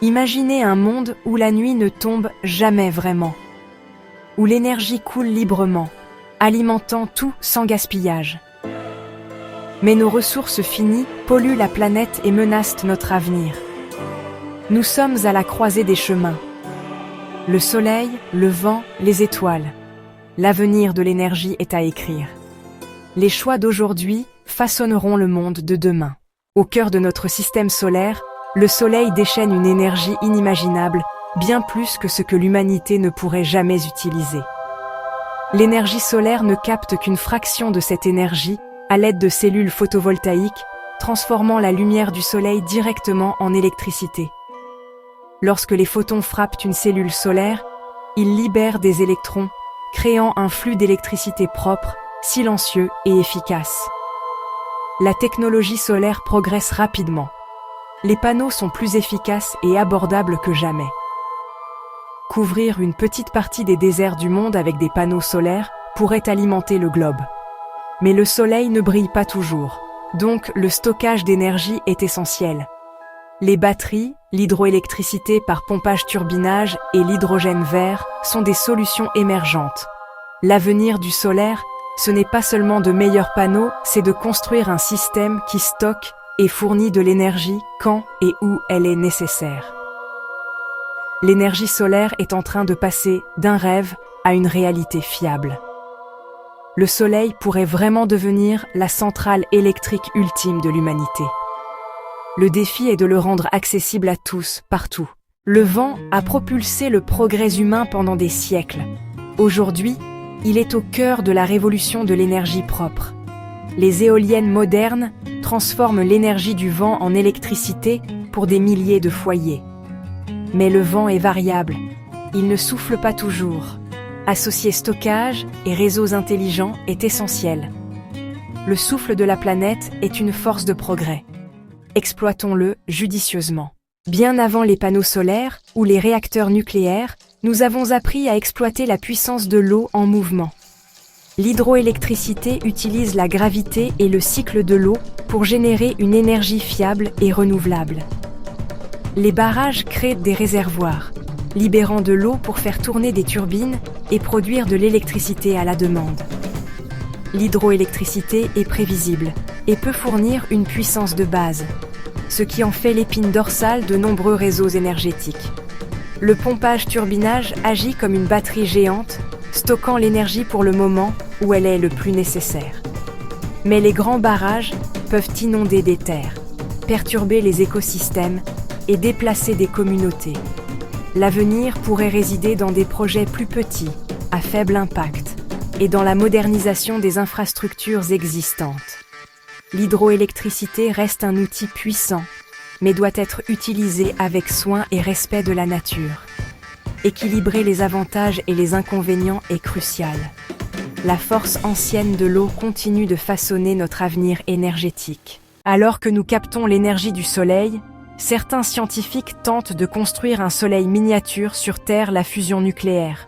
Imaginez un monde où la nuit ne tombe jamais vraiment, où l'énergie coule librement, alimentant tout sans gaspillage. Mais nos ressources finies polluent la planète et menacent notre avenir. Nous sommes à la croisée des chemins. Le soleil, le vent, les étoiles. L'avenir de l'énergie est à écrire. Les choix d'aujourd'hui façonneront le monde de demain. Au cœur de notre système solaire, le soleil déchaîne une énergie inimaginable, bien plus que ce que l'humanité ne pourrait jamais utiliser. L'énergie solaire ne capte qu'une fraction de cette énergie à l'aide de cellules photovoltaïques, transformant la lumière du soleil directement en électricité. Lorsque les photons frappent une cellule solaire, ils libèrent des électrons, créant un flux d'électricité propre, silencieux et efficace. La technologie solaire progresse rapidement. Les panneaux sont plus efficaces et abordables que jamais. Couvrir une petite partie des déserts du monde avec des panneaux solaires pourrait alimenter le globe. Mais le soleil ne brille pas toujours, donc le stockage d'énergie est essentiel. Les batteries, l'hydroélectricité par pompage-turbinage et l'hydrogène vert sont des solutions émergentes. L'avenir du solaire, ce n'est pas seulement de meilleurs panneaux, c'est de construire un système qui stocke et fournit de l'énergie quand et où elle est nécessaire. L'énergie solaire est en train de passer d'un rêve à une réalité fiable. Le soleil pourrait vraiment devenir la centrale électrique ultime de l'humanité. Le défi est de le rendre accessible à tous, partout. Le vent a propulsé le progrès humain pendant des siècles. Aujourd'hui, il est au cœur de la révolution de l'énergie propre. Les éoliennes modernes transforment l'énergie du vent en électricité pour des milliers de foyers. Mais le vent est variable, il ne souffle pas toujours. Associer stockage et réseaux intelligents est essentiel. Le souffle de la planète est une force de progrès. Exploitons-le judicieusement. Bien avant les panneaux solaires ou les réacteurs nucléaires, nous avons appris à exploiter la puissance de l'eau en mouvement. L'hydroélectricité utilise la gravité et le cycle de l'eau pour générer une énergie fiable et renouvelable. Les barrages créent des réservoirs, libérant de l'eau pour faire tourner des turbines et produire de l'électricité à la demande. L'hydroélectricité est prévisible et peut fournir une puissance de base, ce qui en fait l'épine dorsale de nombreux réseaux énergétiques. Le pompage-turbinage agit comme une batterie géante, stockant l'énergie pour le moment où elle est le plus nécessaire. Mais les grands barrages peuvent inonder des terres, perturber les écosystèmes et déplacer des communautés. L'avenir pourrait résider dans des projets plus petits, à faible impact, et dans la modernisation des infrastructures existantes. L'hydroélectricité reste un outil puissant, mais doit être utilisé avec soin et respect de la nature. Équilibrer les avantages et les inconvénients est crucial. La force ancienne de l'eau continue de façonner notre avenir énergétique. Alors que nous captons l'énergie du soleil, certains scientifiques tentent de construire un soleil miniature sur Terre, la fusion nucléaire.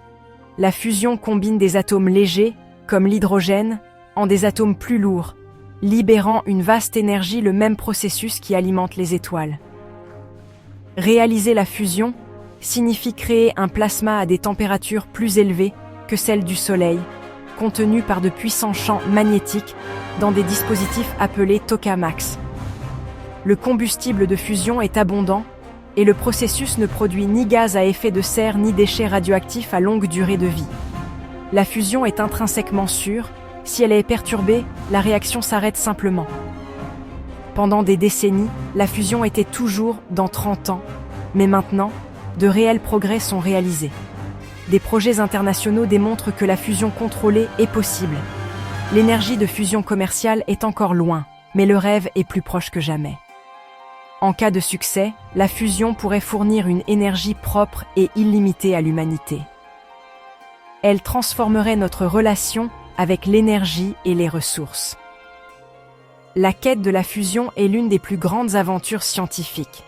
La fusion combine des atomes légers, comme l'hydrogène, en des atomes plus lourds, libérant une vaste énergie, le même processus qui alimente les étoiles. Réaliser la fusion signifie créer un plasma à des températures plus élevées que celles du Soleil, contenu par de puissants champs magnétiques dans des dispositifs appelés tokamaks. Le combustible de fusion est abondant et le processus ne produit ni gaz à effet de serre ni déchets radioactifs à longue durée de vie. La fusion est intrinsèquement sûre. Si elle est perturbée, la réaction s'arrête simplement. Pendant des décennies, la fusion était toujours dans 30 ans, mais maintenant, de réels progrès sont réalisés. Des projets internationaux démontrent que la fusion contrôlée est possible. L'énergie de fusion commerciale est encore loin, mais le rêve est plus proche que jamais. En cas de succès, la fusion pourrait fournir une énergie propre et illimitée à l'humanité. Elle transformerait notre relation avec l'énergie et les ressources. La quête de la fusion est l'une des plus grandes aventures scientifiques.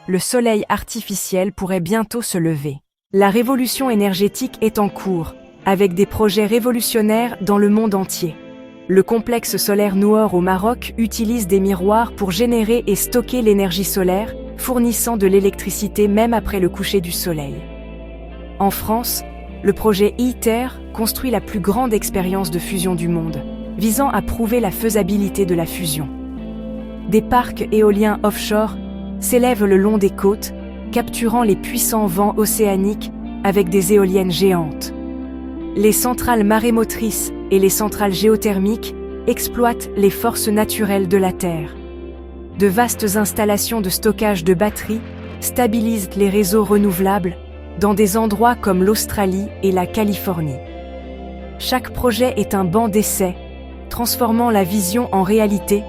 Le soleil artificiel pourrait bientôt se lever. La révolution énergétique est en cours, avec des projets révolutionnaires dans le monde entier. Le complexe solaire Noor au Maroc utilise des miroirs pour générer et stocker l'énergie solaire, fournissant de l'électricité même après le coucher du soleil. En France, le projet ITER construit la plus grande expérience de fusion du monde, visant à prouver la faisabilité de la fusion. Des parcs éoliens offshore s'élèvent le long des côtes, capturant les puissants vents océaniques avec des éoliennes géantes. Les centrales marémotrices et les centrales géothermiques exploitent les forces naturelles de la Terre. De vastes installations de stockage de batteries stabilisent les réseaux renouvelables dans des endroits comme l'Australie et la Californie. Chaque projet est un banc d'essai, transformant la vision en réalité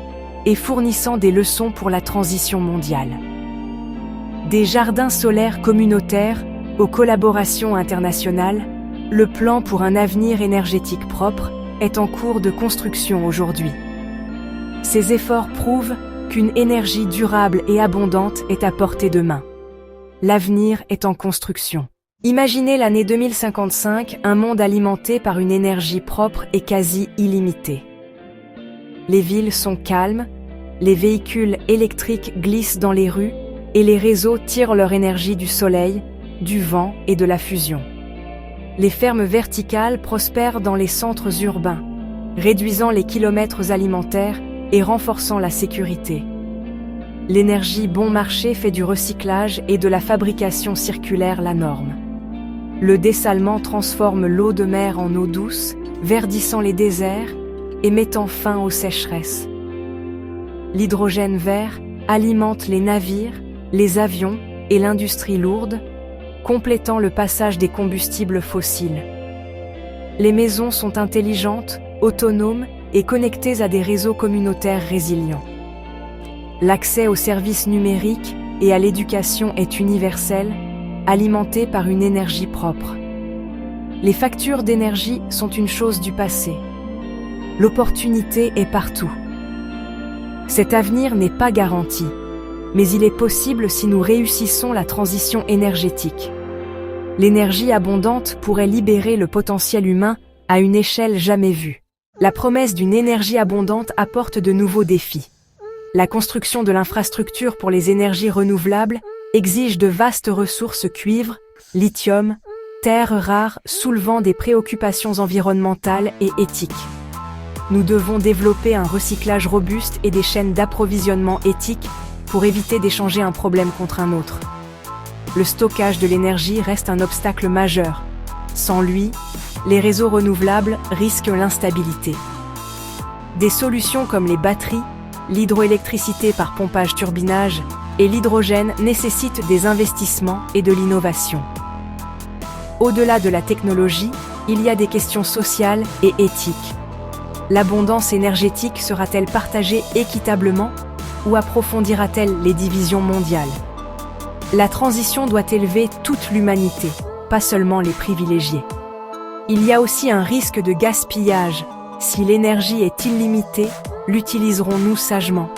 et fournissant des leçons pour la transition mondiale. Des jardins solaires communautaires aux collaborations internationales, le plan pour un avenir énergétique propre est en cours de construction aujourd'hui. Ces efforts prouvent qu'une énergie durable et abondante est à portée de main. L'avenir est en construction. Imaginez l'année 2055, un monde alimenté par une énergie propre et quasi illimitée. Les villes sont calmes, les véhicules électriques glissent dans les rues et les réseaux tirent leur énergie du soleil, du vent et de la fusion. Les fermes verticales prospèrent dans les centres urbains, réduisant les kilomètres alimentaires et renforçant la sécurité. L'énergie bon marché fait du recyclage et de la fabrication circulaire la norme. Le dessalement transforme l'eau de mer en eau douce, verdissant les déserts et mettant fin aux sécheresses. L'hydrogène vert alimente les navires, les avions et l'industrie lourde, complétant le passage des combustibles fossiles. Les maisons sont intelligentes, autonomes et connectées à des réseaux communautaires résilients. L'accès aux services numériques et à l'éducation est universel, alimenté par une énergie propre. Les factures d'énergie sont une chose du passé. L'opportunité est partout. Cet avenir n'est pas garanti, mais il est possible si nous réussissons la transition énergétique. L'énergie abondante pourrait libérer le potentiel humain à une échelle jamais vue. La promesse d'une énergie abondante apporte de nouveaux défis. La construction de l'infrastructure pour les énergies renouvelables exige de vastes ressources cuivre, lithium, terres rares soulevant des préoccupations environnementales et éthiques. Nous devons développer un recyclage robuste et des chaînes d'approvisionnement éthiques pour éviter d'échanger un problème contre un autre. Le stockage de l'énergie reste un obstacle majeur. Sans lui, les réseaux renouvelables risquent l'instabilité. Des solutions comme les batteries, l'hydroélectricité par pompage-turbinage et l'hydrogène nécessitent des investissements et de l'innovation. Au-delà de la technologie, il y a des questions sociales et éthiques. L'abondance énergétique sera-t-elle partagée équitablement ou approfondira-t-elle les divisions mondiales? La transition doit élever toute l'humanité, pas seulement les privilégiés. Il y a aussi un risque de gaspillage. Si l'énergie est illimitée, l'utiliserons-nous sagement?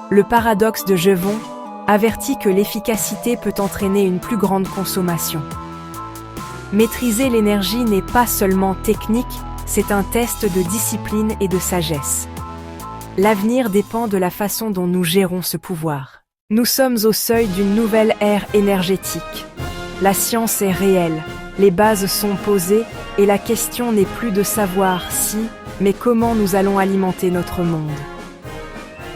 Le paradoxe de Jevons avertit que l'efficacité peut entraîner une plus grande consommation. Maîtriser l'énergie n'est pas seulement technique, c'est un test de discipline et de sagesse. L'avenir dépend de la façon dont nous gérons ce pouvoir. Nous sommes au seuil d'une nouvelle ère énergétique. La science est réelle, les bases sont posées et la question n'est plus de savoir si, mais comment nous allons alimenter notre monde.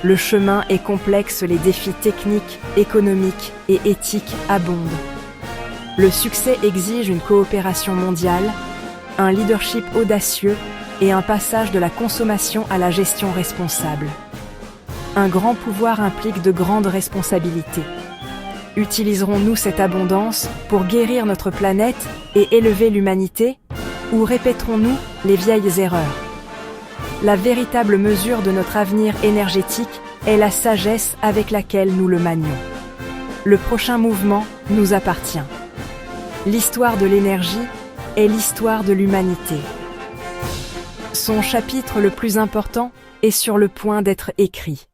Le chemin est complexe, les défis techniques, économiques et éthiques abondent. Le succès exige une coopération mondiale, un leadership audacieux et un passage de la consommation à la gestion responsable. Un grand pouvoir implique de grandes responsabilités. Utiliserons-nous cette abondance pour guérir notre planète et élever l'humanité, ou répéterons-nous les vieilles erreurs? La véritable mesure de notre avenir énergétique est la sagesse avec laquelle nous le manions. Le prochain mouvement nous appartient. L'histoire de l'énergie est l'histoire de l'humanité. Son chapitre le plus important est sur le point d'être écrit.